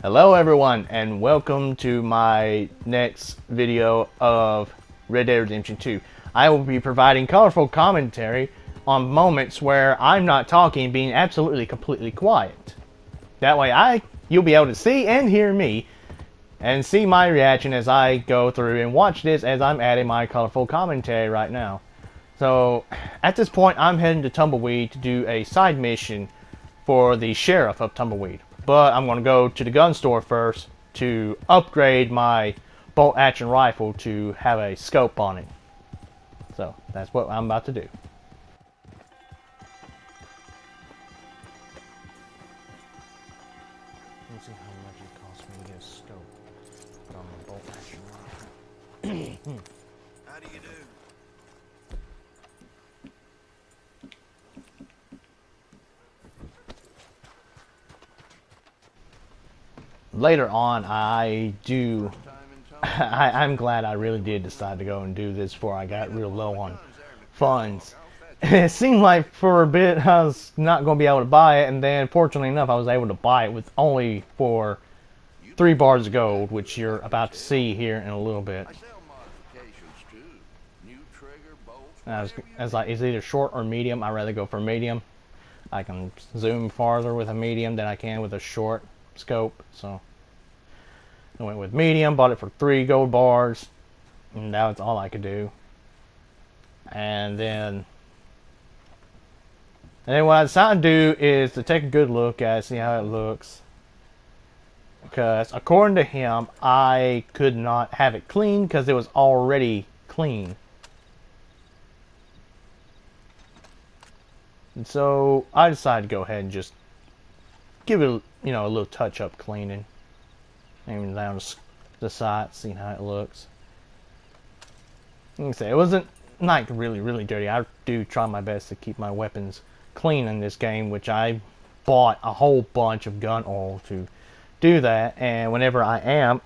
Hello everyone, and welcome to my next video of Red Dead Redemption 2. I will be providing colorful commentary on moments where I'm not talking, being absolutely completely quiet. That way you'll be able to see and hear me and see my reaction as I go through and watch this as I'm adding my colorful commentary right now. So at this point I'm heading to Tumbleweed to do a side mission for the sheriff of Tumbleweed. But I'm going to go to the gun store first to upgrade my bolt action rifle to have a scope on it. So that's what I'm about to do. Let's see how much it costs me to get a scope on my bolt action rifle. How do you do? Later on, I'm glad I really did decide to go and do this before I got real low on funds. It seemed like for a bit I was not going to be able to buy it, and then fortunately enough I was able to buy it with only for 3 bars of gold, which you're about to see here in a little bit. I was like, it's either short or medium. I'd rather go for medium. I can zoom farther with a medium than I can with a short scope, so I went with medium, bought it for 3 gold bars, and that was all I could do. And then what I decided to do is to take a good look at it, see how it looks, because according to him I could not have it clean because it was already clean. And so I decided to go ahead and just give it, a little touch-up cleaning. Even down the side, see how it looks. Like I say, it wasn't like really dirty. I do try my best to keep my weapons clean in this game, which I bought a whole bunch of gun oil to do that. And whenever I am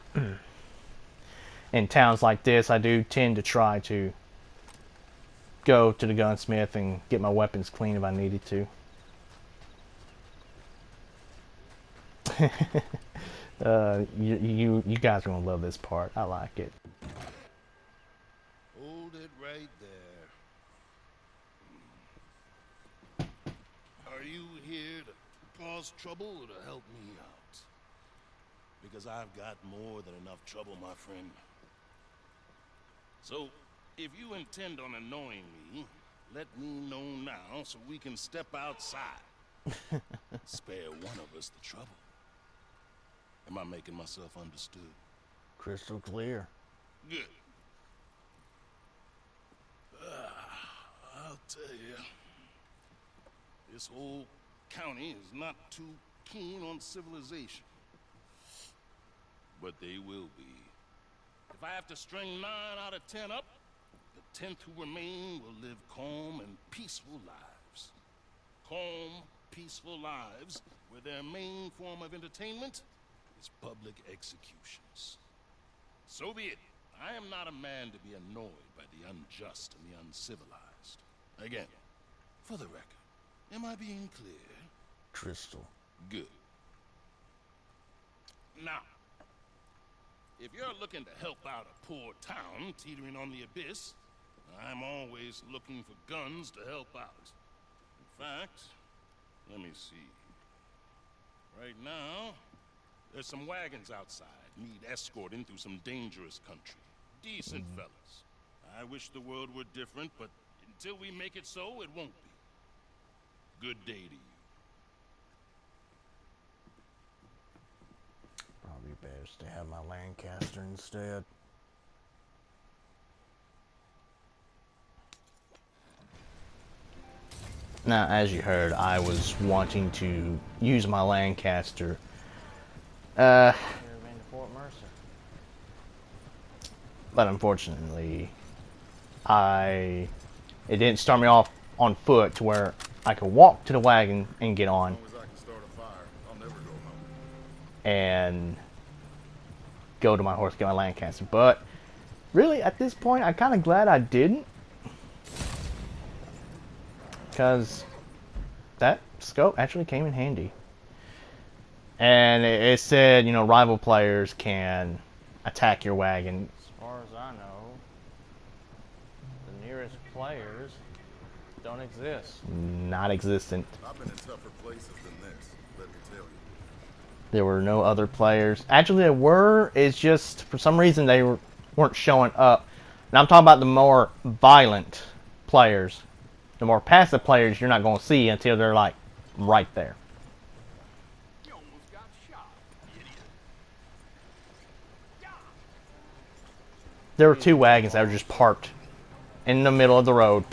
in towns like this, I do tend to try to go to the gunsmith and get my weapons clean if I needed to. You guys are gonna love this part. I like it. Hold it right there. Are you here to cause trouble or to help me out? Because I've got more than enough trouble, my friend. So, if you intend on annoying me, let me know now so we can step outside. Spare one of us the trouble. Am I making myself understood? Crystal clear. Good. I'll tell you, this whole county is not too keen on civilization. But they will be. If I have to string 9 out of 10 up, the 10th who remain will live calm and peaceful lives. Calm, peaceful lives where their main form of entertainment is public executions. So be it. I am not a man to be annoyed by the unjust and the uncivilized. Again, for the record, am I being clear? Crystal. Good. Now, if you're looking to help out a poor town teetering on the abyss, I'm always looking for guns to help out. In fact, let me see. Right now, there's some wagons outside, need escorting through some dangerous country. Decent fellas. I wish the world were different, but until we make it so, it won't be. Good day to you. Probably best to have my Lancaster instead. Now, as you heard, I was wanting to use my Lancaster. But unfortunately, it didn't start me off on foot to where I could walk to the wagon and get on. And go to my horse, get my Lancaster. But really, at this point, I'm kind of glad I didn't, because that scope actually came in handy. And it said, you know, rival players can attack your wagon. As far as I know, the nearest players don't exist. Not existent. I've been in tougher places than this, let me tell you. There were no other players. Actually, there were. It's just, for some reason, they weren't showing up. And I'm talking about the more violent players. The more passive players you're not going to see until they're, like, right there. You almost got shot, idiot. There were two wagons that were just parked in the middle of the road,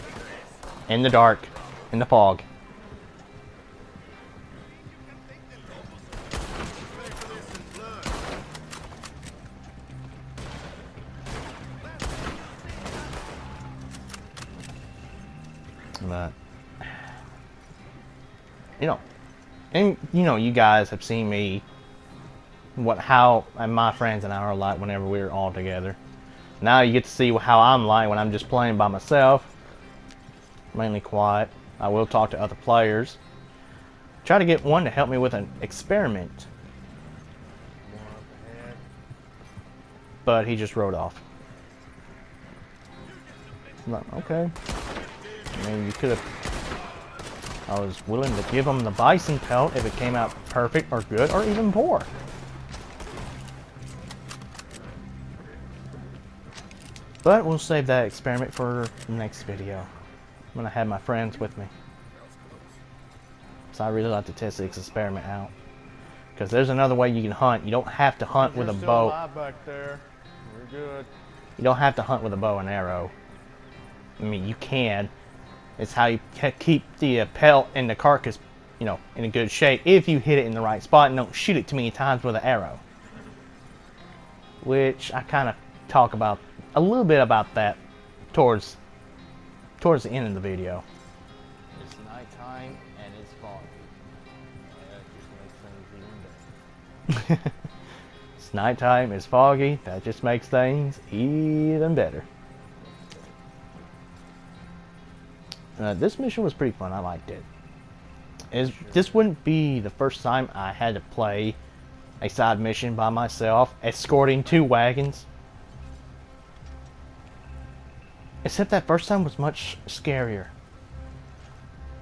in the dark, in the fog. But, you know, and you know, you guys have seen me, how my friends and I are like whenever we're all together. Now you get to see how I'm like when I'm just playing by myself. Mainly quiet. I will talk to other players. Try to get one to help me with an experiment. But he just rode off. I'm like, okay. I mean, you could have... I was willing to give him the bison pelt if it came out perfect or good or even poor. But we'll save that experiment for the next video. I'm going to have my friends with me. So I really like to test this experiment out. Because there's another way you can hunt. You don't have to hunt with a bow. Alive back there. We're good. You don't have to hunt with a bow and arrow. I mean, you can. It's how you keep the pelt and the carcass, you know, in a good shape if you hit it in the right spot and don't shoot it too many times with an arrow. Which I kind of talk about a little bit about that towards the end of the video. It's nighttime and it's foggy. That just makes things even better. It's nighttime, it's foggy. That just makes things even better. This mission was pretty fun. I liked it. This wouldn't be the first time I had to play a side mission by myself, escorting two wagons. Except that first time was much scarier.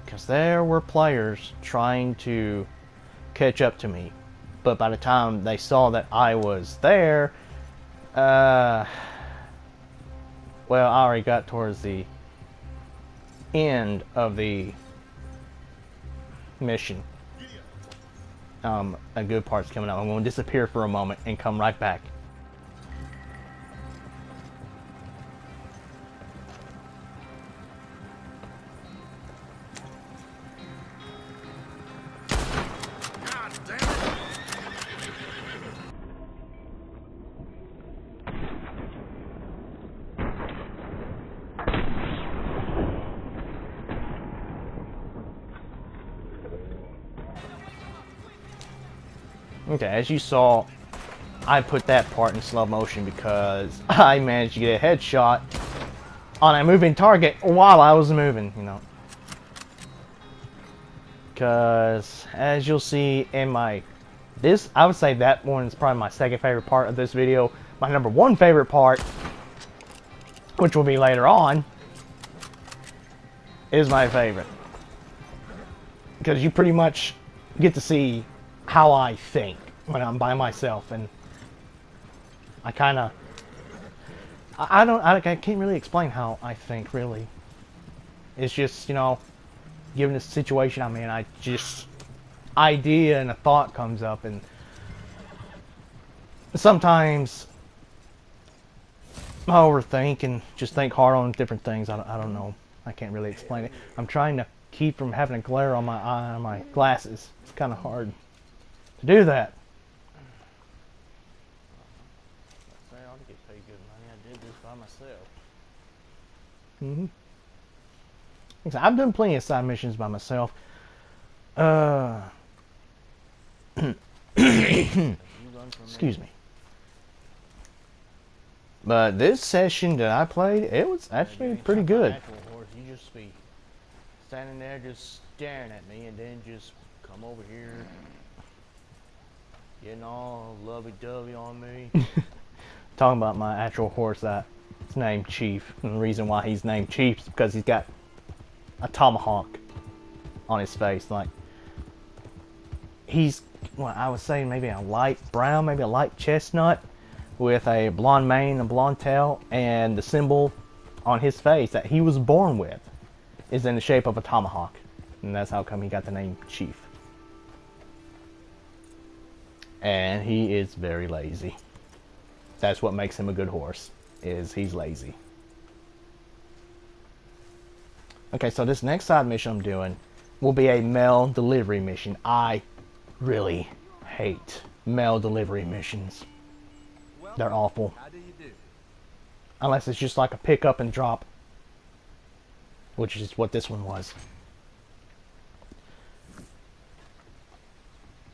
Because there were players trying to catch up to me. But by the time they saw that I was there, well, I already got towards the end of the mission. A good part's coming up. I'm going to disappear for a moment and come right back. God damn it! Okay, as you saw, I put that part in slow motion because I managed to get a headshot on a moving target while I was moving, you know. Because, as you'll see in I would say that one is probably my second favorite part of this video. My number one favorite part, which will be later on, is my favorite. Because you pretty much get to see how I think when I'm by myself, and I kind of I can't really explain how I think, really. It's just, you know, given the situation I'm in, I just idea and a thought comes up, and sometimes I overthink and just think hard on different things. I don't know. I can't really explain it. I'm trying to keep from having a glare on my eye, on my glasses. It's kind of hard to do that. I ought to get paid good money. I did this by myself. I've done plenty of side missions by myself. Excuse me. But this session that I played, it was actually pretty good. You just be standing there just staring at me, and then just come over here Getting all lovey-dovey on me. Talking about my actual horse that's named Chief. And the reason why he's named Chief is because he's got a tomahawk on his face. Like, he's, well, I would say maybe a light brown, maybe a light chestnut with a blonde mane and blonde tail, and the symbol on his face that he was born with is in the shape of a tomahawk. And that's how come he got the name Chief. And he is very lazy. That's what makes him a good horse, is he's lazy. Okay, so this next side mission I'm doing will be a mail delivery mission. I really hate mail delivery missions. They're awful. How do you do? Unless it's just like a pick up and drop, which is what this one was.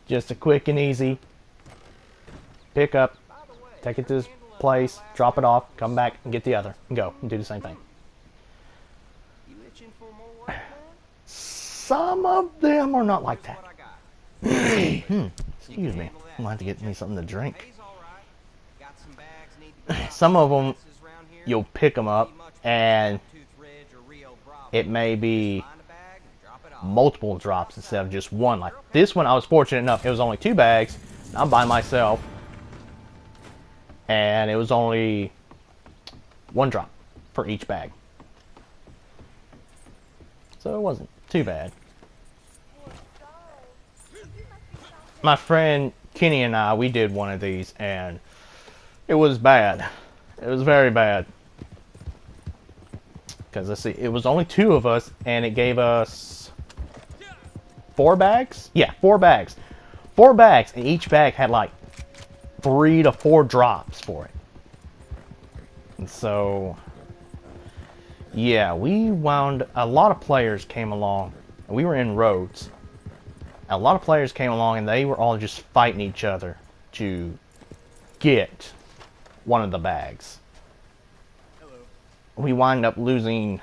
Just a quick and easy pick up, take it to this place, drop it off, come back and get the other, and go and do the same thing. You itching for more work, man? Some of them are not like that. What I got. Excuse me. I'm gonna have to get me something to drink. Pay's all right. Got some bags need to be Some of them, boxes around here. you'll pick them up, and Toothridge or Rio Bravo. it may be Find a bag and drop it off. multiple drops instead of just one. Like this one, I was fortunate enough, it was only 2 bags. I'm by myself, and it was only 1 drop for each bag. So it wasn't too bad. My friend Kenny and I, we did one of these, and it was bad. It was very bad. Because let's see, it was only 2 of us, and it gave us 4 bags? Yeah, 4 bags. 4 bags, and each bag had like 3 to 4 drops for it. And so, yeah, a lot of players came along, and we were in roads. A lot of players came along, and they were all just fighting each other to get one of the bags. We wind up losing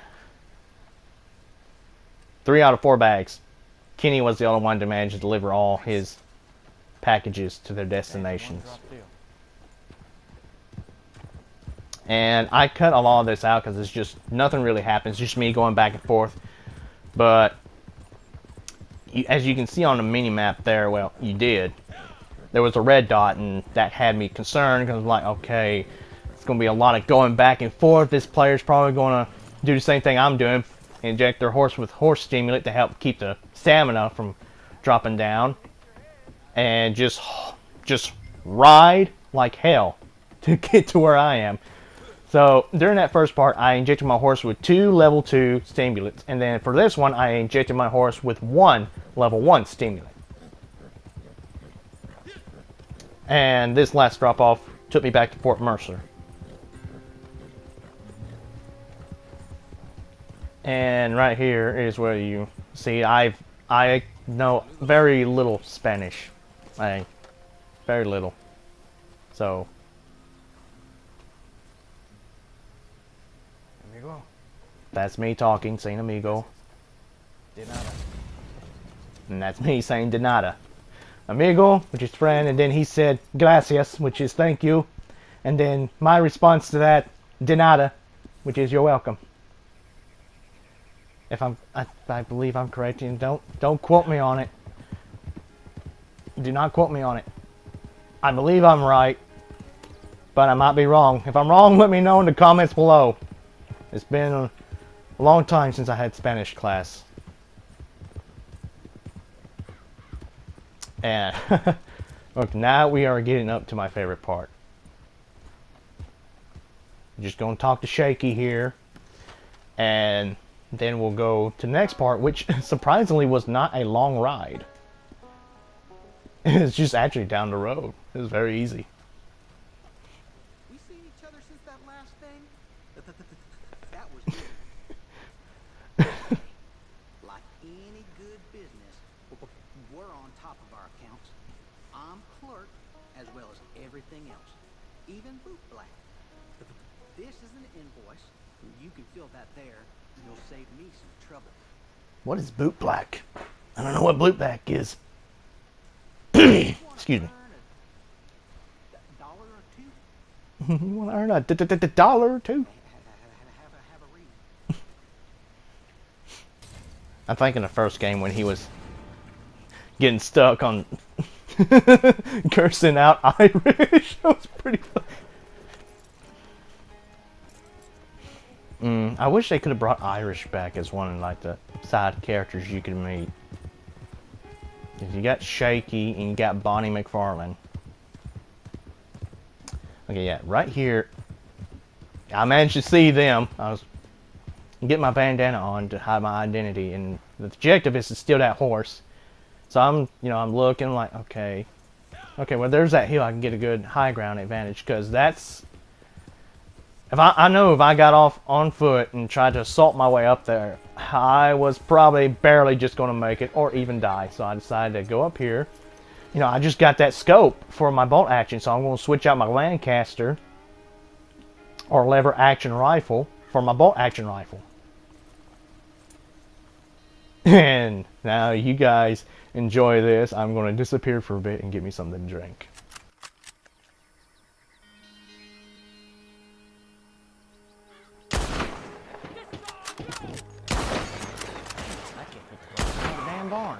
3 out of 4 bags. Kenny was the only one to manage to deliver all his packages to their destinations. And I cut a lot of this out because it's just nothing really happens, just me going back and forth. But as you can see on the mini map there, well, you did. There was a red dot, and that had me concerned because I'm like, okay, it's going to be a lot of going back and forth. This player's probably going to do the same thing I'm doing, inject their horse with horse stimulant to help keep the stamina from dropping down, and just ride like hell to get to where I am. So during that first part, I injected my horse with 2 level 2 stimulants, and then for this one, I injected my horse with 1 level 1 stimulant. And this last drop off took me back to Fort Mercer. And right here is where you see I know very little Spanish. Very little. So Amigo. that's me talking, saying amigo. De nada. And that's me saying de nada. Amigo, which is friend, and then he said gracias, which is thank you. And then my response to that, de nada, which is you're welcome. If I believe I'm correct, and don't quote me on it. Do not quote me on it. I believe I'm right, but I might be wrong. If I'm wrong, let me know in the comments below. It's been a long time since I had Spanish class. And look, now we are getting up to my favorite part. Just gonna talk to Shaky here, and then we'll go to the next part, which surprisingly was not a long ride. It's just actually down the road. It was very easy. We seen each other since that last thing? That was good. Like any good business, we're on top of our accounts. I'm clerk as well as everything else, even boot black. This is an invoice. You can fill that there. You'll save me some trouble. What is boot black? I don't know what boot black is. Excuse me. You want to earn a dollar or two? Have a read. I'm thinking the first game when he was getting stuck on cursing out Irish. That was pretty fun. I wish they could have brought Irish back as one of like the side characters you could meet. You got Shaky and you got Bonnie McFarlane. Okay, yeah, right here. I managed to see them. I was getting my bandana on to hide my identity, and the objective is to steal that horse. So I'm looking like, okay, well, there's that hill. I can get a good high ground advantage because that's. If I know if I got off on foot and tried to assault my way up there, I was probably barely just going to make it or even die. So I decided to go up here. I just got that scope for my bolt action, so I'm going to switch out my Lancaster or lever action rifle for my bolt action rifle. And now you guys enjoy this. I'm going to disappear for a bit and get me something to drink. Damn barn.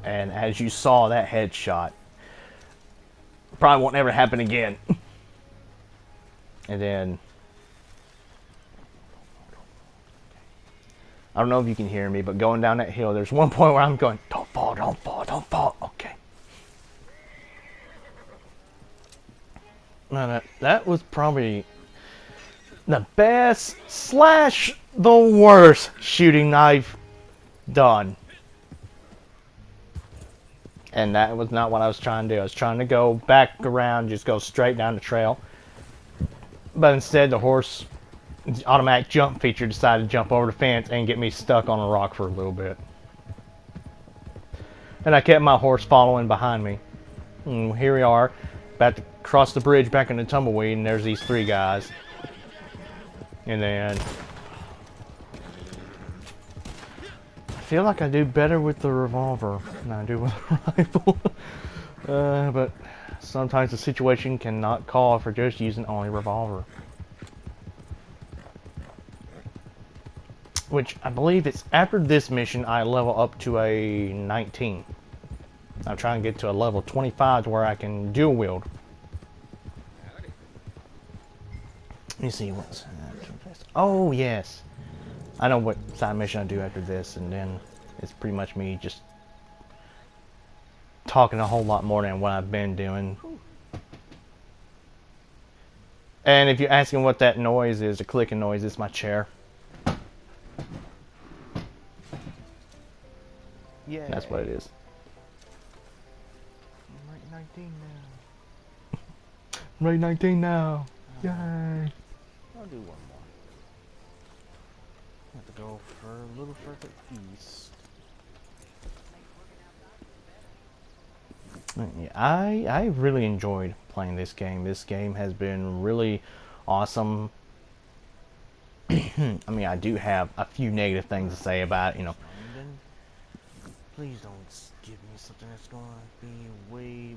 And as you saw, that headshot probably won't ever happen again. And then I don't know if you can hear me, but going down that hill, there's one point where I'm going, don't fall, don't fall, don't fall. Okay. Now that was probably the best / the worst shooting I've done. And that was not what I was trying to do. I was trying to go back around, just go straight down the trail. But instead, the horse automatic jump feature decided to jump over the fence and get me stuck on a rock for a little bit. And I kept my horse following behind me. And here we are, about to cross the bridge back into Tumbleweed, and there's these 3 guys. And then I feel like I do better with the revolver than I do with a rifle. But sometimes the situation cannot call for just using only revolver. Which I believe it's after this mission I level up to a 19. I'm trying to get to a level 25 to where I can dual wield. Let me see what's. Oh yes, I know what side mission I do after this, and then it's pretty much me just talking a whole lot more than what I've been doing. And if you're asking what that noise is, the clicking noise, it's my chair. Yeah. That's what it is. I'm right 19 now. I'm right 19 now. Yay. I'll do one more. I have to go for a little further east. Yeah, I really enjoyed playing this game. This game has been really awesome. I mean, I do have a few negative things to say about it, you know. London, please don't give me something that's going to be way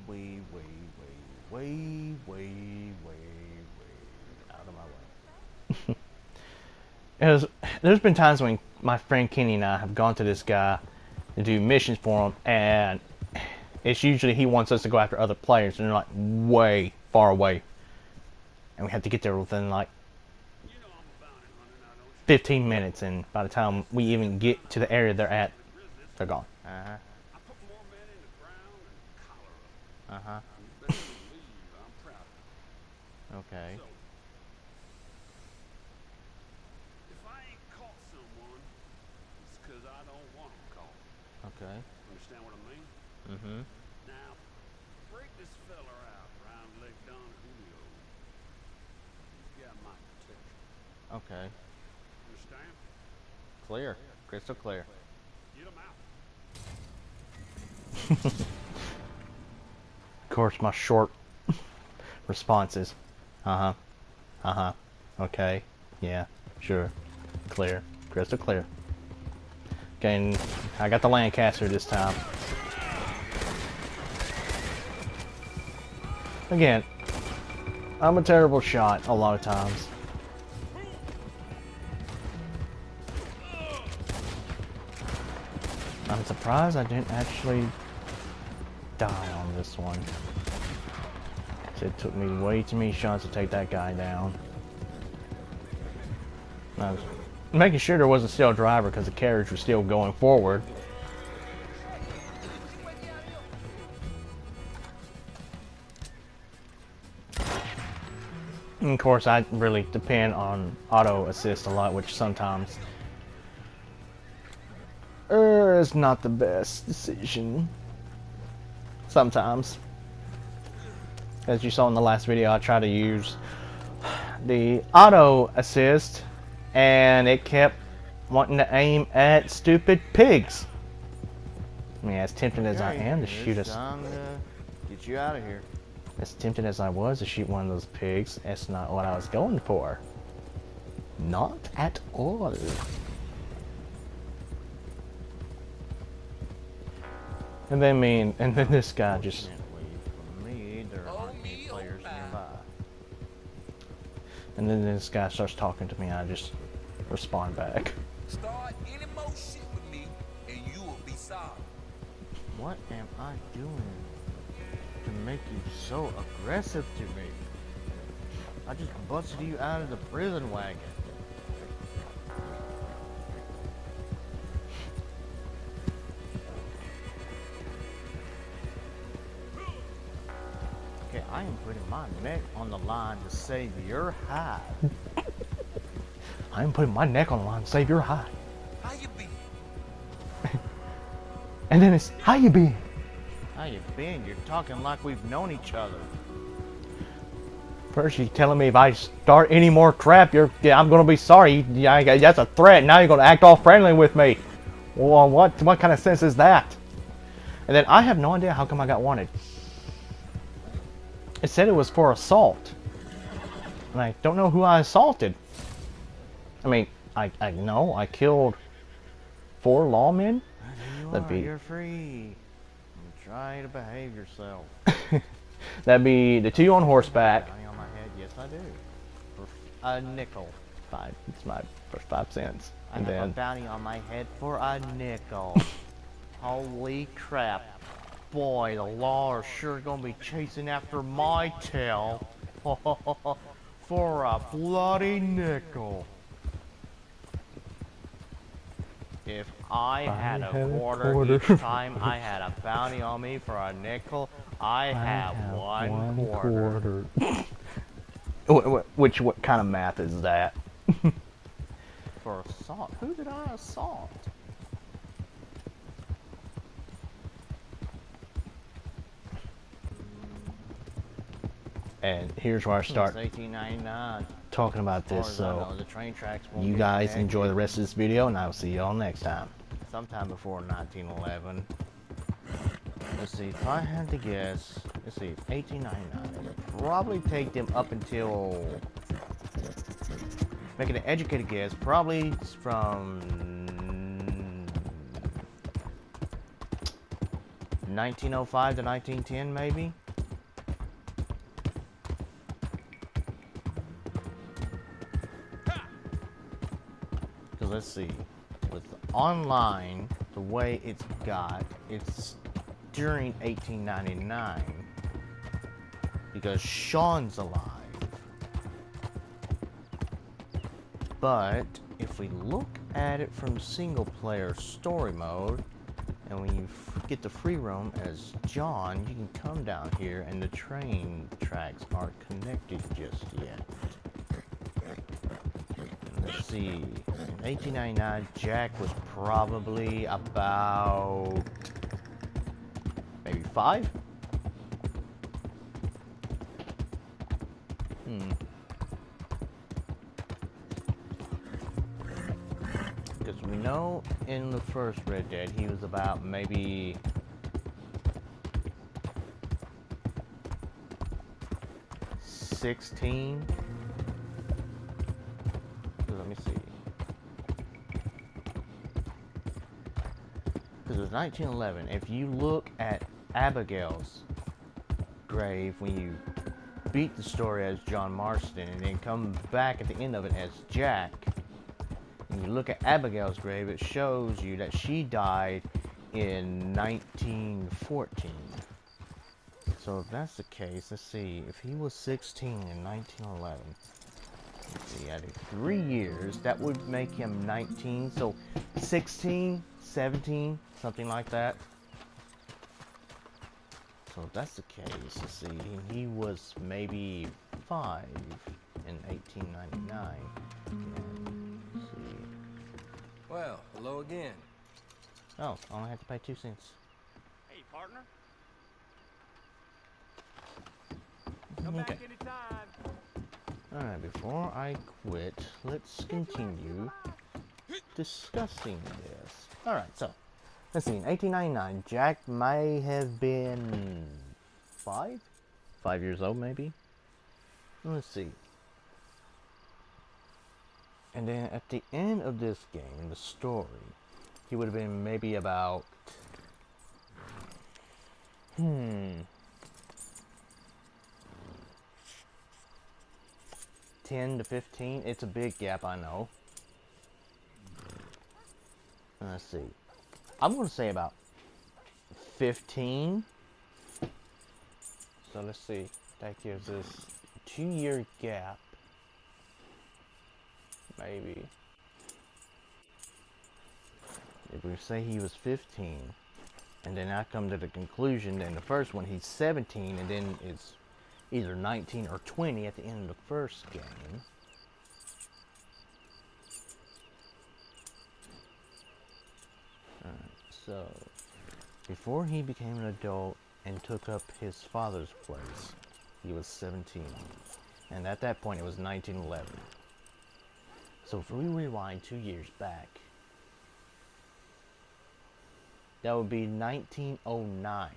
out of my way. There's been times when my friend Kenny and I have gone to this guy to do missions for him, and it's usually he wants us to go after other players, and they're like way far away, and we have to get there within like 15 minutes, and by the time we even get to the area they're at, they're gone. Okay. If I ain't caught someone Okay. Understand what I mean? Mm-hmm. Now, break this fella out, round leg Don Julio. He's got my protection. Okay. Understand? Clear. Crystal clear. Get him out. Of course, my short responses. Uh-huh. Uh-huh. Okay. Yeah. Sure. Clear. Crystal clear. Okay, and I got the Lancaster this time. Again, I'm a terrible shot a lot of times. I'm surprised I didn't actually die on this one. It took me way too many shots to take that guy down. I was making sure there wasn't still a driver because the carriage was still going forward. And of course, I really depend on auto assist a lot, which sometimes is not the best decision. Sometimes. As you saw in the last video, I tried to use the auto assist and it kept wanting to aim at stupid pigs. I mean, as tempted as I am to shoot It's time to get you out of here. as tempted as I was to shoot one of those pigs, that's not what I was going for. Not at all. And then this guy just. Fortunately for me, there aren't any players nearby. And then this guy starts talking to me, and I just respond back. Start any more shit with me, and you will be sorry. What am I doing to make you so aggressive to me? I just busted you out of the prison wagon. Okay, I am putting my neck on the line to save your hide. I'm putting my neck on the line to save your hide. How you be? And then it's, how you been? How you been? You're talking like we've known each other. First you're telling me if I start any more crap, I'm gonna be sorry. That's a threat. Now you're gonna act all friendly with me. Well, what kind of sense is that? And then I have no idea how come I got wanted. It said it was for assault. And I don't know who I assaulted. I mean, I know I killed 4 lawmen. That'd be You're free. Try to behave yourself. that'd be the 2 on horseback. Bounty on my head? Yes, I do. For a nickel. It's my first 5 cents. I And have a then bounty on my head for a nickel. Holy crap. Boy, the law are sure gonna be chasing after my tail. For a bloody nickel. If I had a quarter each time I had a bounty on me for a nickel, I have one quarter. What kind of math is that? For assault? Who did I assault? And here's where I start It's 1899. talking about As this. far as I So know, the train tracks won't you be guys connected. enjoy the rest of this video, and I will see y'all next time. Sometime before 1911. Let's see, if I had to guess, let's see, 1899. It would probably take them up until, making an educated guess, probably from 1905 to 1910, maybe? Because let's see, with online, the way it's during 1899, because Sean's alive. But if we look at it from single player story mode, and when you get the free roam as John, you can come down here and the train tracks aren't connected just yet. And Let's see. In 1899, Jack was probably about maybe 5. Because we know in the first Red Dead he was about maybe 16. Let me see. Because it was 1911. If you look at Abigail's grave when you beat the story as John Marston and then come back at the end of it as Jack, and you look at Abigail's grave, it shows you that she died in 1914. So if that's the case, let's see. If he was 16 in 1911, let's see, added 3 years, that would make him 19. So 16, 17, something like that. So if that's the case, let's see. He was maybe 5 in 1899. Let's see. Well, hello again. Oh, I only have to pay 2 cents. Hey, partner. Come back Okay. anytime. Alright, before I quit, let's continue discussing this. Alright, so, let's see, in 1899, Jack may have been 5? 5 years old, maybe? Let's see. And then at the end of this game, in the story, he would have been maybe about 10 to 15. It's a big gap, I know. Let's see. I'm going to say about 15. So let's see. That gives us a 2-year gap. Maybe. If we say he was 15, and then I come to the conclusion that in the first one he's 17, and then it's either 19 or 20 at the end of the first game. Alright, so before he became an adult and took up his father's place, he was 17. And at that point it was 1911. So if we rewind 2 years back, that would be 1909.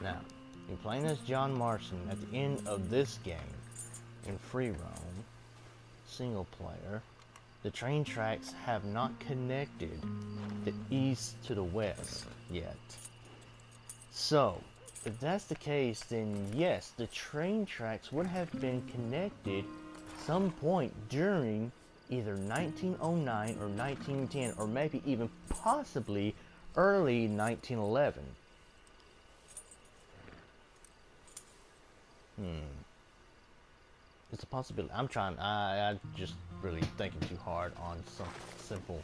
Now, you're playing as John Marston at the end of this game in free roam, single player. The train tracks have not connected the east to the west yet. So, if that's the case, then yes, the train tracks would have been connected some point during either 1909 or 1910, or maybe even possibly early 1911. It's a possibility. I'm just really thinking too hard on some simple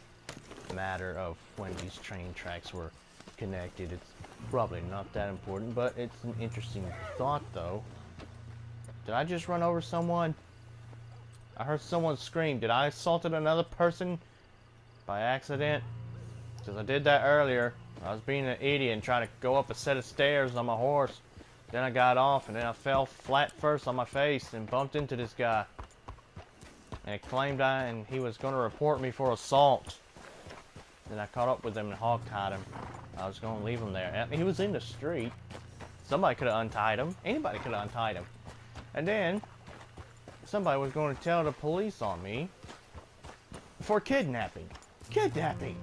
matter of when these train tracks were connected. It's probably not that important, but it's an interesting thought though. Did I just run over someone? I heard someone scream. Did I assaulted another person by accident? Because I did that earlier. I was being an idiot and trying to go up a set of stairs on my horse. Then I got off and then I fell flat first on my face and bumped into this guy. And it claimed and he was going to report me for assault. Then I caught up with him and hog-tied him. I was going to leave him there. He was in the street. Somebody could have untied him. Anybody could have untied him. And then somebody was going to tell the police on me for kidnapping. Kidnapping!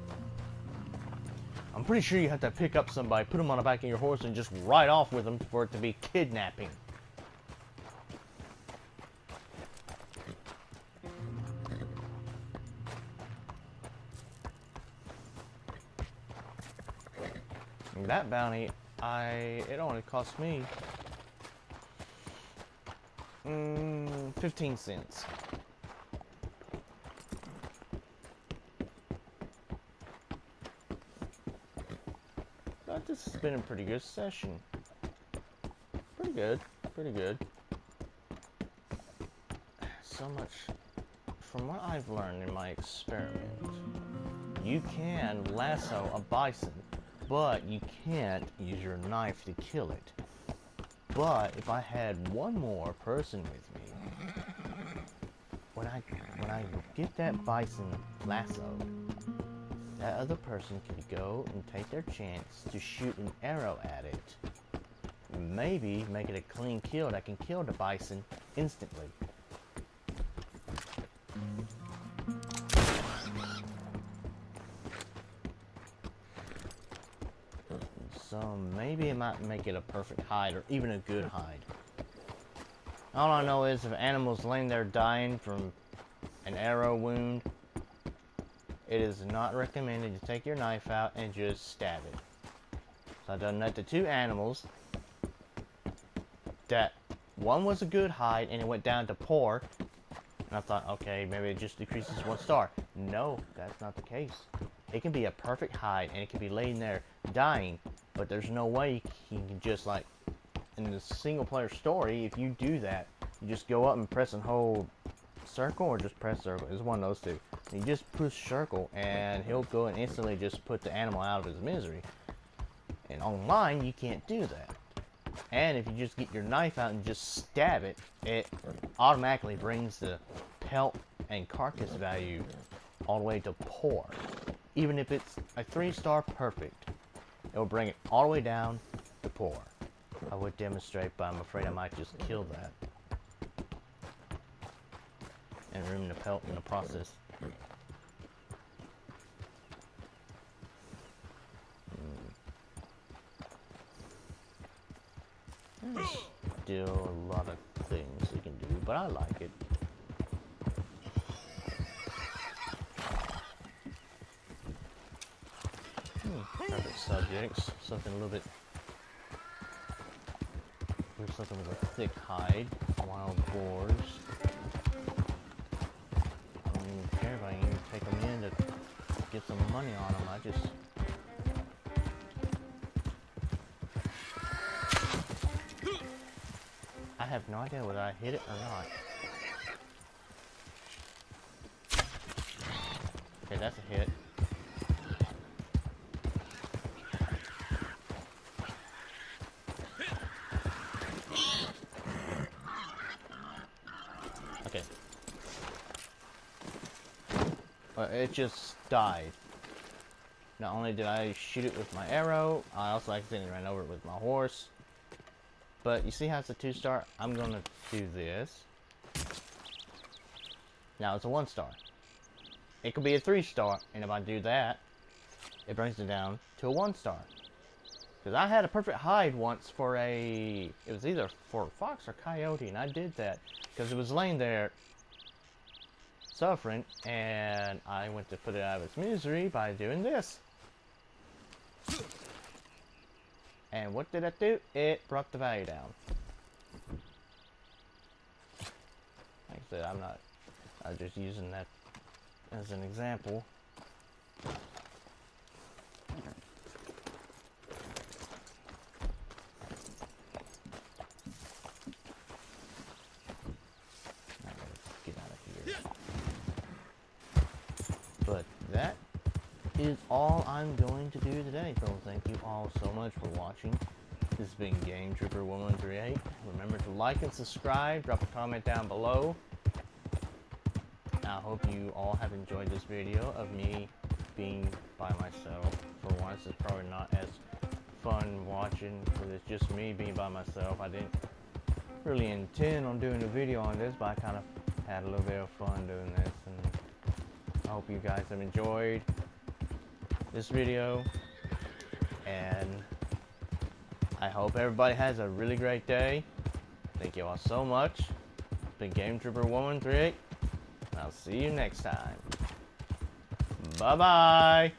I'm pretty sure you have to pick up somebody, put them on the back of your horse, and just ride off with them for it to be kidnapping. And that bounty, it only cost me 15 cents. But this has been a pretty good session. Pretty good, pretty good. So much from what I've learned in my experiment, you can lasso a bison, but you can't use your knife to kill it. But if I had one more person with me, when I get that bison lassoed, that other person could go and take their chance to shoot an arrow at it. Maybe make it a clean kill that can kill the bison instantly. So maybe it might make it a perfect hide or even a good hide. All I know is if an animal's laying there dying from an arrow wound, it is not recommended to take your knife out and just stab it. So I've done that to 2 animals. That one was a good hide and it went down to poor. And I thought, okay, maybe it just decreases 1 star. No, that's not the case. It can be a perfect hide and it can be laying there dying, but there's no way he can just, like, in the single player story, if you do that, you just go up and press and hold circle or just press circle. It's one of those two. And you just push circle and he'll go and instantly just put the animal out of his misery. And online, you can't do that. And if you just get your knife out and just stab it, it automatically brings the pelt and carcass value all the way to poor. Even if it's a 3-star perfect, it will bring it all the way down to poor. I would demonstrate, but I'm afraid I might just kill that and ruin the pelt in the process. There's still a lot of things we can do, but I like it. Perfect subjects. Something a little bit. There's something with a thick hide. Wild boars. I don't even care if I even take them in to get some money on them. I just. I have no idea whether I hit it or not. Okay, that's a hit. Okay. It just died. Not only did I shoot it with my arrow, I also accidentally ran over it with my horse. But you see how it's a 2-star? I'm gonna do this. Now it's a 1-star. It could be a 3-star, and if I do that, it brings it down to a 1-star. Because I had a perfect hide once for it was either for a fox or coyote, and I did that because it was laying there suffering, and I went to put it out of its misery by doing this. And what did that do? It brought the value down. Like I said, I'm just using that as an example. Get out of here. But that is all I'm going to do today, so thank you all so much for watching. This has been Game Trooper 1138. Remember to like and subscribe, drop a comment down below. I hope you all have enjoyed this video of me being by myself. For once, it's probably not as fun watching, because it's just me being by myself. I didn't really intend on doing a video on this, but I kind of had a little bit of fun doing this, and I hope you guys have enjoyed this video, and I hope everybody has a really great day. Thank you all so much. It's been Game Trooper 1138, and I'll see you next time. Bye bye.